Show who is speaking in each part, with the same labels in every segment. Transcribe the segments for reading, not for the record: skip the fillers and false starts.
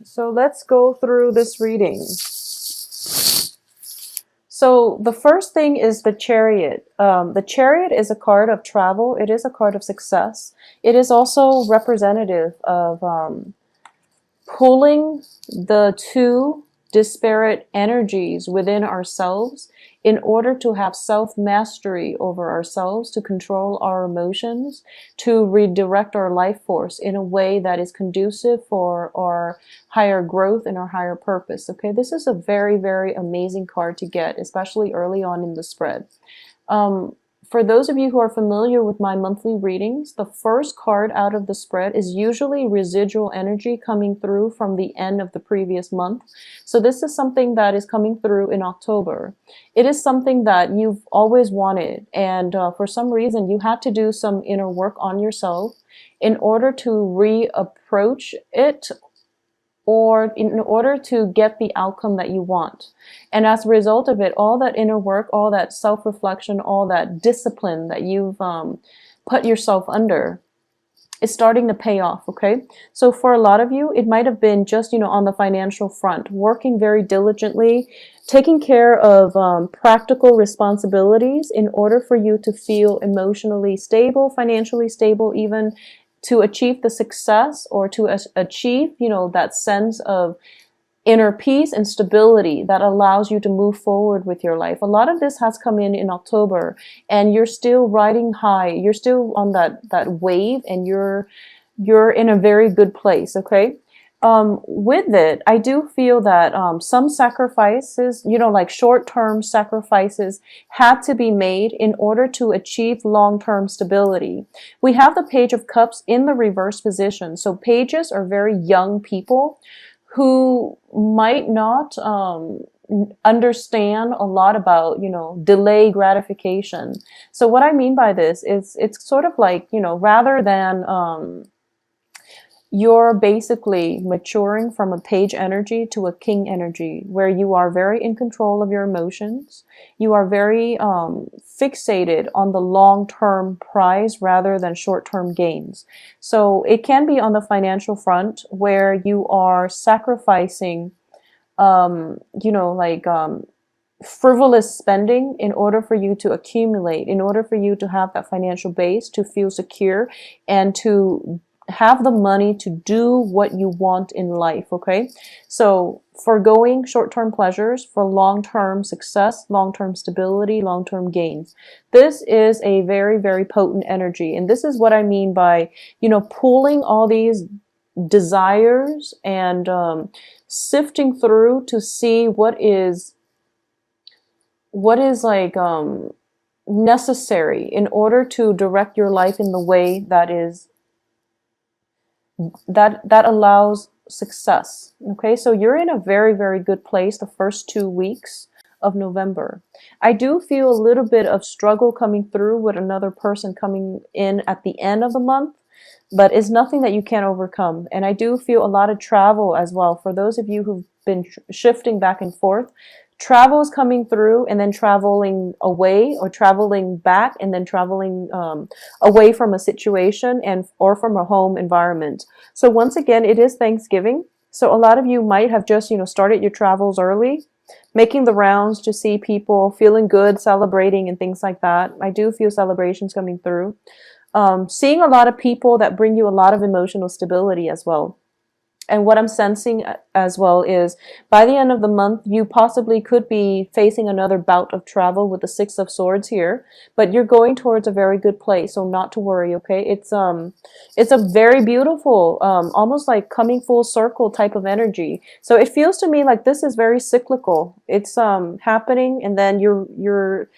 Speaker 1: So let's go through this reading. So the first thing is the Chariot. The Chariot is a card of travel. It is a card of success. It is also representative of pulling the two disparate energies within ourselves in order to have self-mastery over ourselves, to control our emotions, to redirect our life force in a way that is conducive for our higher growth and our higher purpose. Okay, this is a very, very amazing card to get, especially early on in the spread. For those of you who are familiar with my monthly readings, the first card out of the spread is usually residual energy coming through from the end of the previous month. So this is something that is coming through in October. It is something that you've always wanted, and for some reason you had to do some inner work on yourself in order to reapproach it, or in order to get the outcome that you want. And as a result of it, all that inner work, all that self-reflection, all that discipline that you've put yourself under is starting to pay off, okay? So for a lot of you, it might have been just, on the financial front, working very diligently, taking care of practical responsibilities in order for you to feel emotionally stable, financially stable, even to achieve the success, or to achieve, that sense of inner peace and stability that allows you to move forward with your life. A lot of this has come in October, and you're still riding high. You're still on that wave, and you're in a very good place, okay? With it, I do feel that some sacrifices, like short-term sacrifices, had to be made in order to achieve long-term stability. We have the Page of Cups in the reverse position. So pages are very young people who might not understand a lot about, delay gratification. So what I mean by this is it's sort of like, rather than you're basically maturing from a page energy to a king energy, where you are very in control of your emotions. You are very fixated on the long-term prize rather than short-term gains. So it can be on the financial front, where you are sacrificing, frivolous spending in order for you to accumulate, in order for you to have that financial base, to feel secure, and to have the money to do what you want in life, okay? So foregoing short-term pleasures for long-term success, long-term stability, long-term gains. This is a very, very potent energy. And this is what I mean by, pulling all these desires and sifting through to see what is like necessary in order to direct your life in the way that is that allows success. Okay, so you're in a very, very good place the first 2 weeks of November. I do feel a little bit of struggle coming through with another person coming in at the end of the month, but it's nothing that you can't overcome. And I do feel a lot of travel as well. For those of you who've been shifting back and forth, travel is coming through, and then traveling away, or traveling back, and then traveling away from a situation and or from a home environment. So once again, it is Thanksgiving. So a lot of you might have just, started your travels early, making the rounds to see people, feeling good, celebrating, and things like that. I do feel celebrations coming through. Seeing a lot of people that bring you a lot of emotional stability as well. And what I'm sensing as well is, by the end of the month, you possibly could be facing another bout of travel with the Six of Swords here, but you're going towards a very good place, so not to worry, okay? It's a very beautiful, almost like coming full circle type of energy. So it feels to me like this is very cyclical. It's happening, and then you're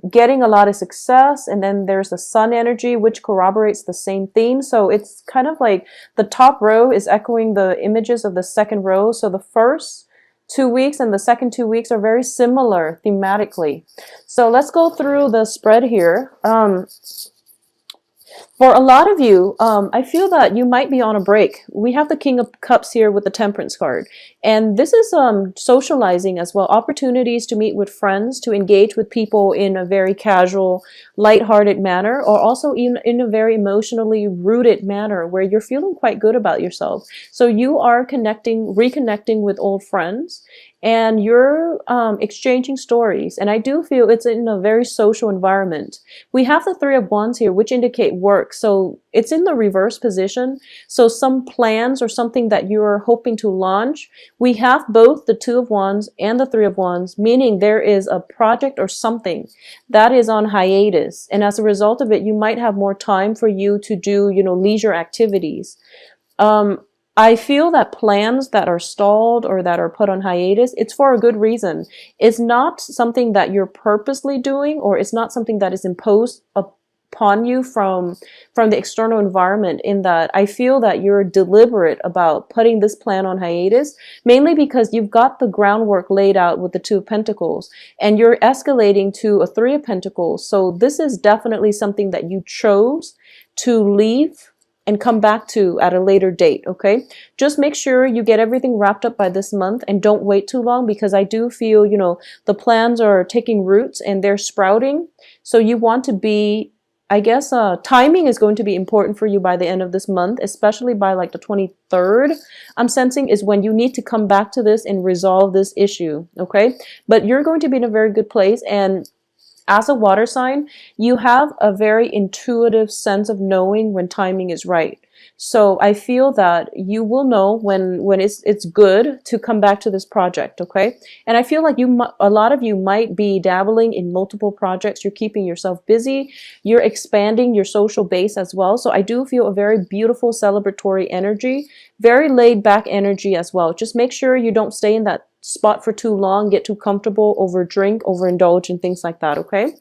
Speaker 1: getting a lot of success, and then there's the sun energy, which corroborates the same theme. So it's kind of like the top row is echoing the images of the second row. So the first 2 weeks and the second 2 weeks are very similar thematically. So let's go through the spread here. For a lot of you, I feel that you might be on a break. We have the King of Cups here with the Temperance card. And this is socializing as well. Opportunities to meet with friends, to engage with people in a very casual, lighthearted manner, or also in a very emotionally rooted manner where you're feeling quite good about yourself. So you are reconnecting with old friends, and you're exchanging stories. And I do feel it's in a very social environment. We have the Three of Wands here, which indicate work. So it's in the reverse position. So some plans or something that you're hoping to launch, we have both the Two of Wands and the Three of Wands, meaning there is a project or something that is on hiatus. And as a result of it, you might have more time for you to do, leisure activities. Um, I feel that plans that are stalled or that are put on hiatus, it's for a good reason. It's not something that you're purposely doing, or it's not something that is imposed upon you from the external environment. In that, I feel that you're deliberate about putting this plan on hiatus, mainly because you've got the groundwork laid out with the Two of Pentacles, and you're escalating to a Three of Pentacles. So this is definitely something that you chose to leave and come back to at a later date, okay? Just make sure you get everything wrapped up by this month and don't wait too long, because I do feel, the plans are taking roots and they're sprouting. So you want to be, I guess, timing is going to be important for you by the end of this month, especially by like the 23rd. I'm sensing is when you need to come back to this and resolve this issue, okay? But you're going to be in a very good place. And as a water sign, you have a very intuitive sense of knowing when timing is right. So I feel that you will know when it's good to come back to this project, okay? And I feel like a lot of you might be dabbling in multiple projects. You're keeping yourself busy. You're expanding your social base as well. So I do feel a very beautiful celebratory energy, very laid back energy as well. Just make sure you don't stay in that spot for too long, get too comfortable, overdrink, overindulge, and things like that, okay?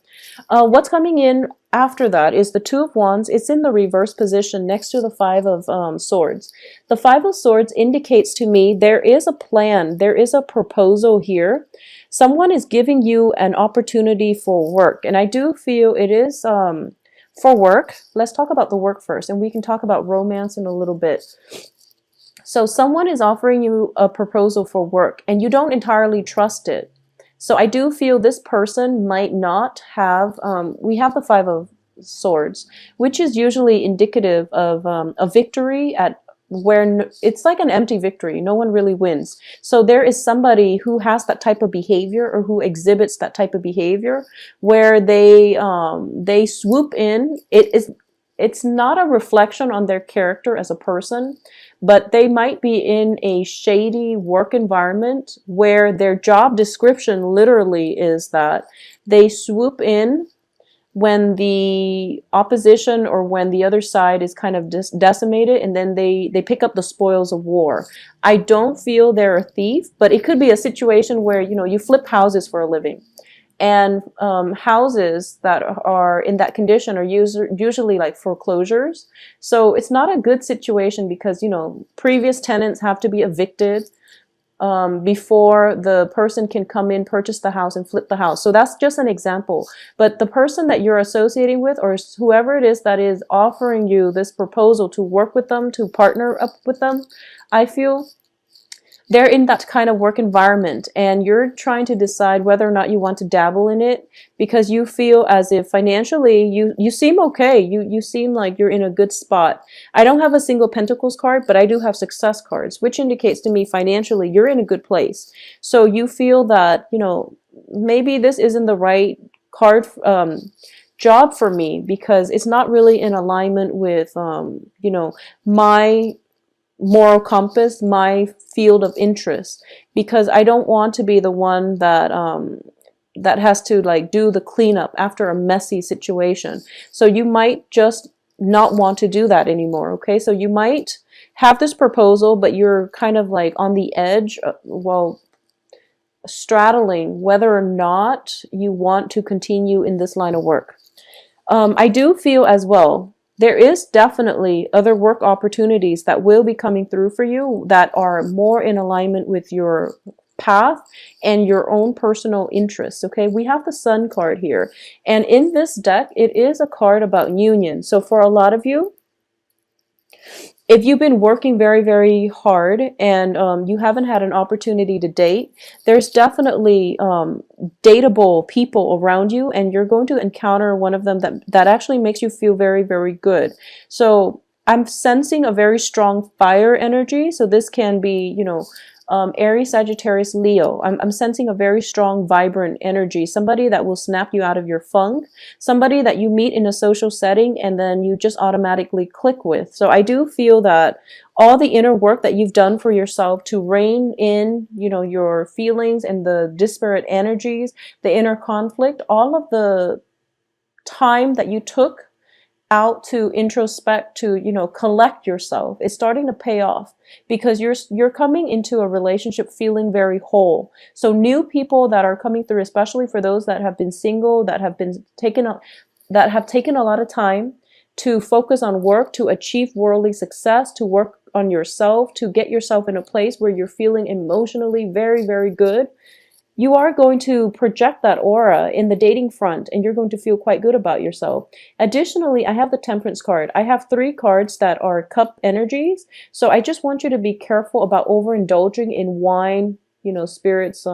Speaker 1: What's coming in after that is the Two of Wands. It's in the reverse position next to the Five of Swords. The Five of Swords indicates to me there is a plan, there is a proposal here. Someone is giving you an opportunity for work, and I do feel it is for work. Let's talk about the work first, and we can talk about romance in a little bit. So someone is offering you a proposal for work and you don't entirely trust it. So I do feel this person might not have, we have the Five of Swords, which is usually indicative of a victory at where it's like an empty victory. No one really wins. So there is somebody who has that type of behavior, or who exhibits that type of behavior, where they swoop in. It's not a reflection on their character as a person, but they might be in a shady work environment where their job description literally is that they swoop in when the opposition or when the other side is kind of decimated, and then they pick up the spoils of war. I don't feel they're a thief, but it could be a situation where, you flip houses for a living. And houses that are in that condition are usually like foreclosures. So it's not a good situation because, previous tenants have to be evicted before the person can come in, purchase the house, and flip the house. So that's just an example. But the person that you're associating with, or whoever it is that is offering you this proposal to work with them, to partner up with them, I feel they're in that kind of work environment, and you're trying to decide whether or not you want to dabble in it, because you feel as if financially you seem okay. You seem like you're in a good spot. I don't have a single Pentacles card, but I do have success cards, which indicates to me financially you're in a good place. So you feel that, maybe this isn't the right card job for me, because it's not really in alignment with my moral compass, my field of interest, because I don't want to be the one that that has to like do the cleanup after a messy situation. So you might just not want to do that anymore, okay? So you might have this proposal, but you're kind of like on the edge, straddling whether or not you want to continue in this line of work. I do feel as well, there is definitely other work opportunities that will be coming through for you that are more in alignment with your path and your own personal interests. Okay, we have the Sun card here, and in this deck it is a card about union. So for a lot of you, if you've been working very, very hard and you haven't had an opportunity to date, there's definitely dateable people around you, and you're going to encounter one of them that actually makes you feel very, very good. So I'm sensing a very strong fire energy. So this can be, you know, Aries, Sagittarius, Leo. I'm sensing a very strong, vibrant energy. Somebody that will snap you out of your funk. Somebody that you meet in a social setting and then you just automatically click with. So I do feel that all the inner work that you've done for yourself to rein in, you know, your feelings and the disparate energies, the inner conflict, all of the time that you took out to introspect, to, you know, collect yourself, it's starting to pay off, because you're coming into a relationship feeling very whole. So new people that are coming through, especially for those that have been single, that have taken a lot of time to focus on work, to achieve worldly success, to work on yourself, to get yourself in a place where you're feeling emotionally very, very good. You are going to project that aura in the dating front, and you're going to feel quite good about yourself. Additionally, I have the Temperance card. I have 3 cards that are cup energies. So I just want you to be careful about overindulging in wine, you know, spirits,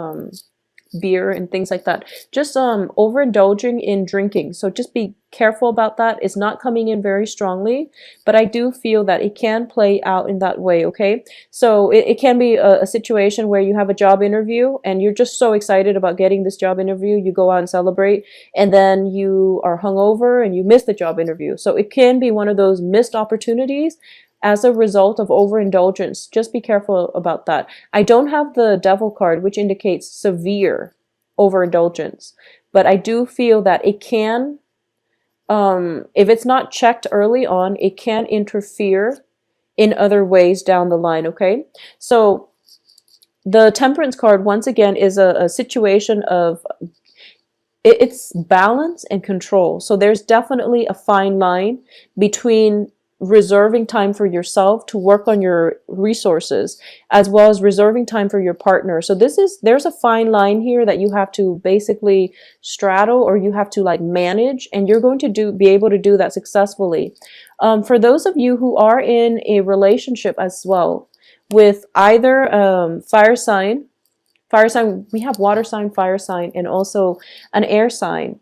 Speaker 1: beer and things like that. Just overindulging in drinking. So just be careful about that. It's not coming in very strongly, but I do feel that it can play out in that way. Okay, so it can be a situation where you have a job interview and you're just so excited about getting this job interview, you go out and celebrate, and then you are hungover and you miss the job interview. So it can be one of those missed opportunities as a result of overindulgence. Just be careful about that. I don't have the Devil card, which indicates severe overindulgence, but I do feel that it can, if it's not checked early on, it can interfere in other ways down the line. Okay, so the Temperance card, once again, is a situation of it's balance and control. So there's definitely a fine line between reserving time for yourself to work on your resources, as well as reserving time for your partner. So there's a fine line here that you have to basically straddle, or you have to like manage, and you're going to be able to do that successfully. For those of you who are in a relationship as well with either fire sign, we have water sign, fire sign, and also an air sign.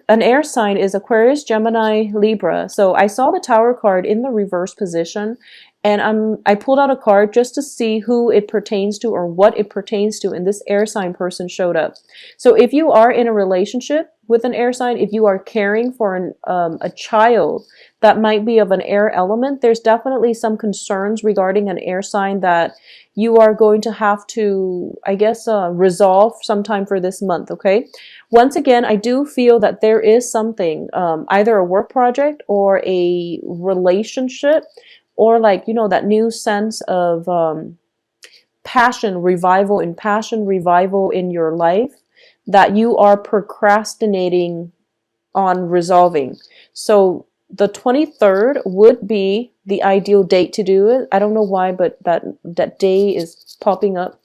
Speaker 1: An air sign is Aquarius, Gemini, Libra. So I saw the Tower card in the reverse position, and I pulled out a card just to see who it pertains to or what it pertains to, and this air sign person showed up. So if you are in a relationship with an air sign, if you are caring for a child that might be of an air element, there's definitely some concerns regarding an air sign that you are going to have to, I guess, resolve sometime for this month. Okay, once again, I do feel that there is something, either a work project or a relationship, or like, you know, that new sense of passion revival in your life that you are procrastinating on resolving. So the 23rd would be the ideal date to do it. I don't know why, but that day is popping up.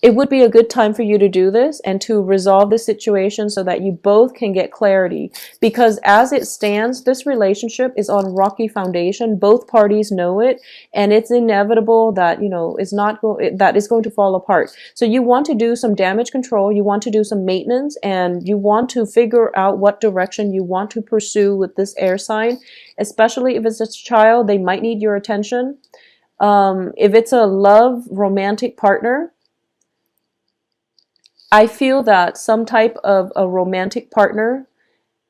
Speaker 1: It would be a good time for you to do this and to resolve the situation so that you both can get clarity. Because as it stands, this relationship is on rocky foundation. Both parties know it, and it's inevitable that, you know, that is going to fall apart. So you want to do some damage control, you want to do some maintenance, and you want to figure out what direction you want to pursue with this air sign. Especially if it's a child, they might need your attention. If it's a love romantic partner, I feel that some type of a romantic partner,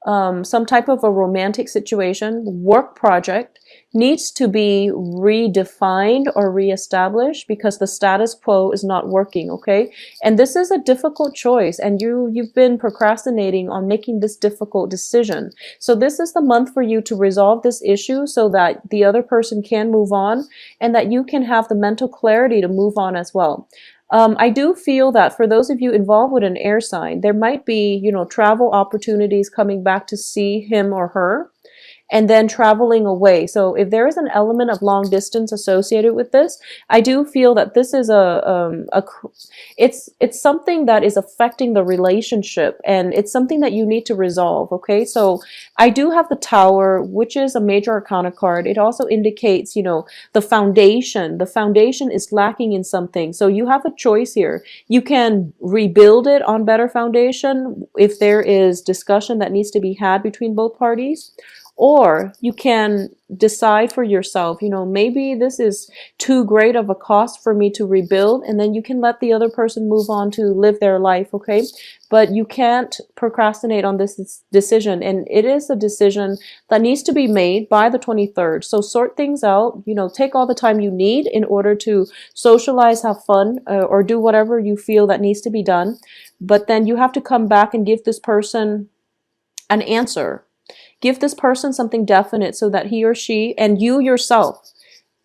Speaker 1: some type of a romantic situation, work project needs to be redefined or reestablished because the status quo is not working, okay? And this is a difficult choice, and you've been procrastinating on making this difficult decision. So this is the month for you to resolve this issue so that the other person can move on and that you can have the mental clarity to move on as well. I do feel that for those of you involved with an air sign, there might be, you know, travel opportunities coming back to see him or her. and then traveling away. So if there is an element of long distance associated with this, I do feel that this is it's something that is affecting the relationship, and it's something that you need to resolve. Okay, so I do have the Tower, which is a major arcana card. It also indicates, the foundation. The foundation is lacking in something. So you have a choice here. You can rebuild it on better foundation if there is discussion that needs to be had between both parties. Or you can decide for yourself, maybe this is too great of a cost for me to rebuild, and then you can let the other person move on to live their life, okay? But you can't procrastinate on this decision, and it is a decision that needs to be made by the 23rd. So sort things out, take all the time you need in order to socialize, have fun, or do whatever you feel that needs to be done. But then you have to come back and give this person an answer. Give this person something definite so that he or she, and you yourself,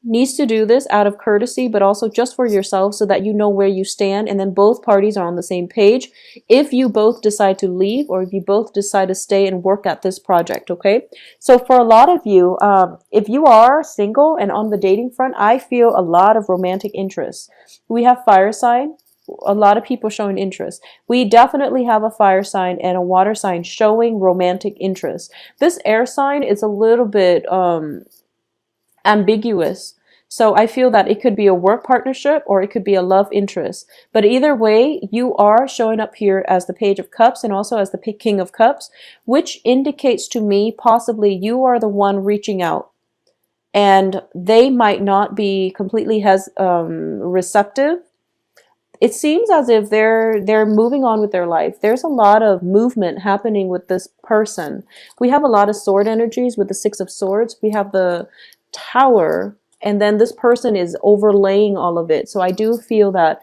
Speaker 1: needs to do this out of courtesy, but also just for yourself so that you know where you stand, and then both parties are on the same page if you both decide to leave or if you both decide to stay and work at this project, okay? So for a lot of you, if you are single and on the dating front, I feel a lot of romantic interest. We have fire sign. A lot of people showing interest. We definitely have a fire sign and a water sign showing romantic interest. This air sign is a little bit ambiguous. So I feel that it could be a work partnership or it could be a love interest. But either way, you are showing up here as the Page of Cups and also as the King of Cups, which indicates to me possibly you are the one reaching out. And they might not be completely receptive. It seems as if they're moving on with their life. There's a lot of movement happening with this person. We have a lot of sword energies with the Six of Swords. We have the Tower, and then this person is overlaying all of it. So I do feel that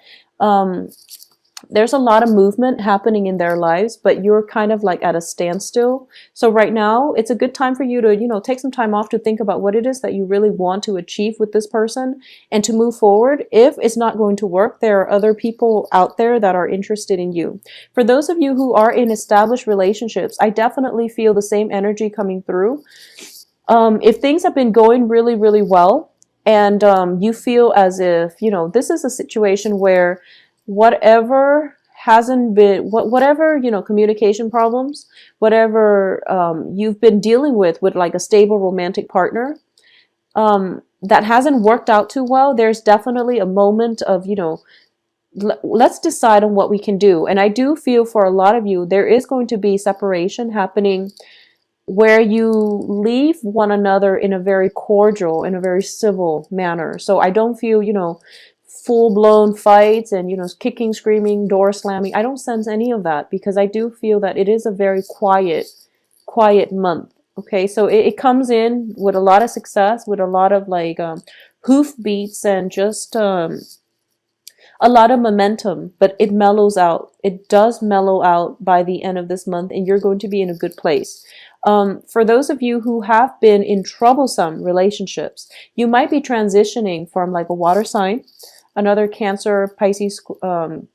Speaker 1: there's a lot of movement happening in their lives, but you're kind of like at a standstill. So right now, it's a good time for you to, take some time off to think about what it is that you really want to achieve with this person and to move forward. If it's not going to work, there are other people out there that are interested in you. For those of you who are in established relationships, I definitely feel the same energy coming through. If things have been going really, really well, and you feel as if, this is a situation where whatever hasn't been, whatever, communication problems, whatever you've been dealing with like a stable romantic partner, that hasn't worked out too well, there's definitely a moment of, let's decide on what we can do. And I do feel for a lot of you, there is going to be separation happening where you leave one another in a very cordial, in a very civil manner. So I don't feel, full-blown fights and, kicking, screaming, door slamming. I don't sense any of that because I do feel that it is a very quiet month. Okay, so it comes in with a lot of success, with a lot of like hoof beats and just a lot of momentum, but it mellows out. It does mellow out by the end of this month, and you're going to be in a good place. For those of you who have been in troublesome relationships, you might be transitioning from like a water sign, another Cancer, Pisces,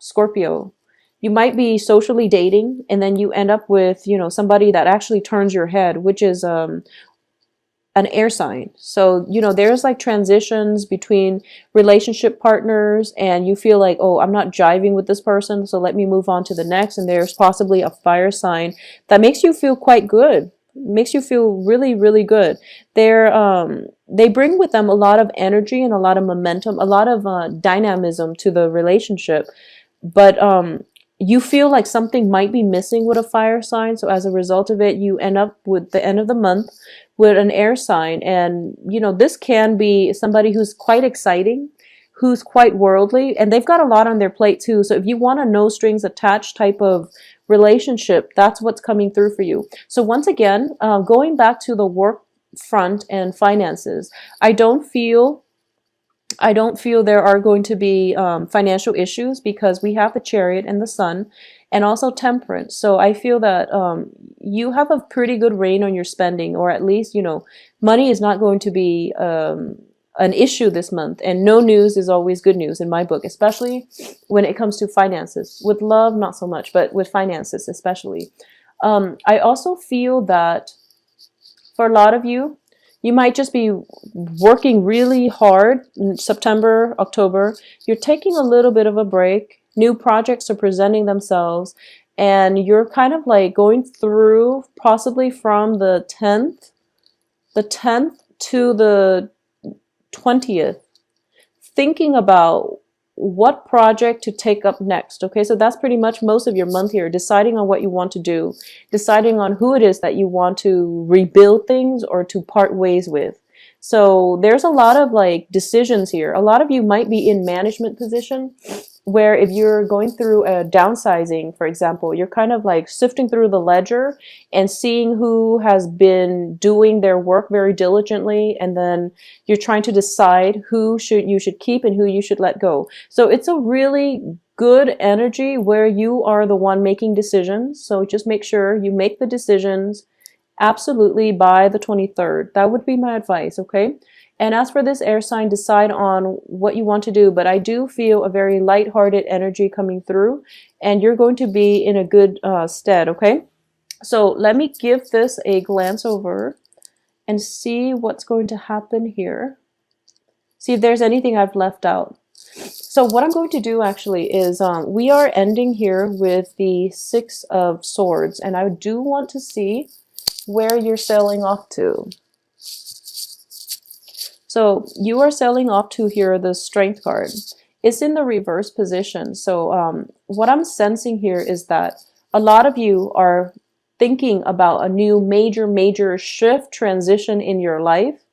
Speaker 1: Scorpio. You might be socially dating, and then you end up with, somebody that actually turns your head, which is an air sign. So, there's like transitions between relationship partners, and you feel like, oh, I'm not jiving with this person, so let me move on to the next. And there's possibly a fire sign that makes you feel quite good. Makes you feel really, really good. They bring with them a lot of energy and a lot of momentum, a lot of dynamism to the relationship. But you feel like something might be missing with a fire sign. So as a result of it, you end up with the end of the month with an air sign. And, this can be somebody who's quite exciting, who's quite worldly, and they've got a lot on their plate too. So if you want a no strings attached type of relationship, that's what's coming through for you. So once again, going back to the work front and finances, I don't feel there are going to be financial issues because we have the Chariot and the Sun and also Temperance. So I feel that you have a pretty good rein on your spending, or at least, money is not going to be an issue this month. And no news is always good news in my book, especially when it comes to finances. With love, not so much, but with finances especially. I also feel that For a lot of you, you might just be working really hard in September, October. You're taking a little bit of a break. New projects are presenting themselves, and you're kind of like going through possibly from the 10th to the 20th, thinking about what project to take up next. Okay, so that's pretty much most of your month here, deciding on what you want to do, deciding on who it is that you want to rebuild things or to part ways with. So there's a lot of like decisions here. A lot of you might be in management position where if you're going through a downsizing, for example, you're kind of like sifting through the ledger and seeing who has been doing their work very diligently, and then you're trying to decide who you should keep and who you should let go. So it's a really good energy where you are the one making decisions. So just make sure you make the decisions absolutely by the 23rd. That would be my advice, okay? And as for this air sign, decide on what you want to do. But I do feel a very lighthearted energy coming through, and you're going to be in a good stead, okay? So let me give this a glance over and see what's going to happen here. See if there's anything I've left out. So what I'm going to do actually is we are ending here with the Six of Swords, and I do want to see where you're sailing off to. So you are sailing off to here, the Strength card. It's in the reverse position. So what I'm sensing here is that a lot of you are thinking about a new major shift, transition in your life,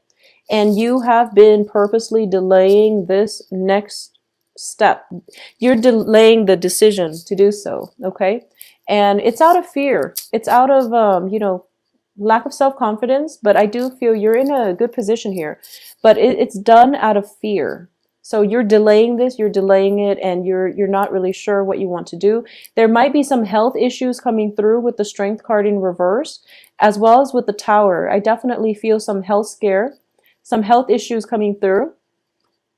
Speaker 1: and you have been purposely delaying this next step. You're delaying the decision to do so, okay? And it's out of fear. It's out of, you know, lack of self-confidence, but I do feel you're in a good position here. But it's done out of fear. So you're delaying this, you're delaying it, and you're not really sure what you want to do. There might be some health issues coming through with the Strength card in reverse, as well as with the Tower. I definitely feel some health scare, some health issues coming through.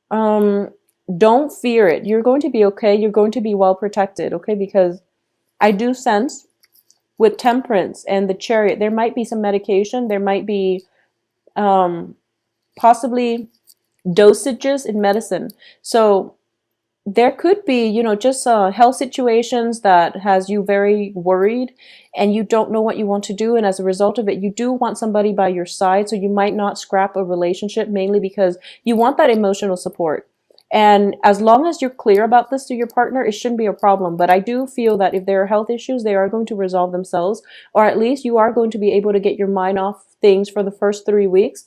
Speaker 1: Don't fear it. You're going to be okay. You're going to be well protected, okay? Because I do sense with Temperance and the Chariot, there might be some medication. There might be possibly dosages in medicine. So there could be, you know, just health situations that has you very worried and you don't know what you want to do. And as a result of it, you do want somebody by your side. So you might not scrap a relationship, mainly because you want that emotional support. And as long as you're clear about this to your partner, it shouldn't be a problem. But I do feel that if there are health issues, they are going to resolve themselves, or at least you are going to be able to get your mind off things for the first 3 weeks.